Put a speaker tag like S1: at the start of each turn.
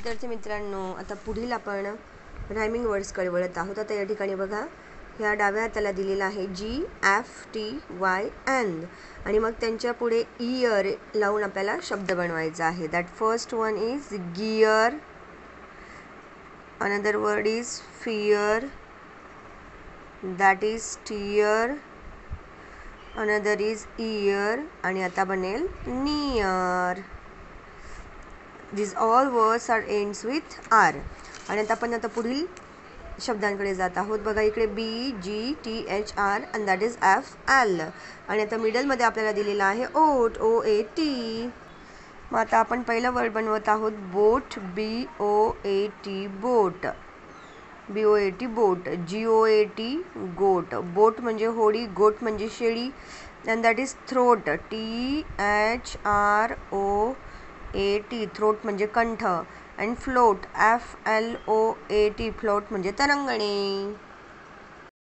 S1: विद्यार्थी मित्रांनो, आता पुढील आपण रायमिंग वर्ड्सकडे वळत आहोत। आता या ठिकाणी बघा, ह्या डाव्या हाताला दिलेला आहे GFTYN आणि मग त्यांच्या पुढे इयर लावून आपल्याला शब्द बनवायचा आहे। That first one is gear, another word is fear, that is steer, another is year आणि आता बनेल near. These all words are ends with R आणि आता आपण पुढील शब्दांकडे जात आहोत। बघा इकडे BGTHR and that is FL आणि आता मिडल मध्ये आपल्याला दिलेला आहे ओट OAT। मग आता आपण पहिला वर्ड बनवत आहोत बोट BOAT बोट, BOAT बोट, GOAT गोट, बोट म्हणजे होडी, गोट म्हणजे शेळी, and that is throat THROAT throat म्हणजे कंठ, and float FLOAT फ्लोट म्हणजे तरंगणे।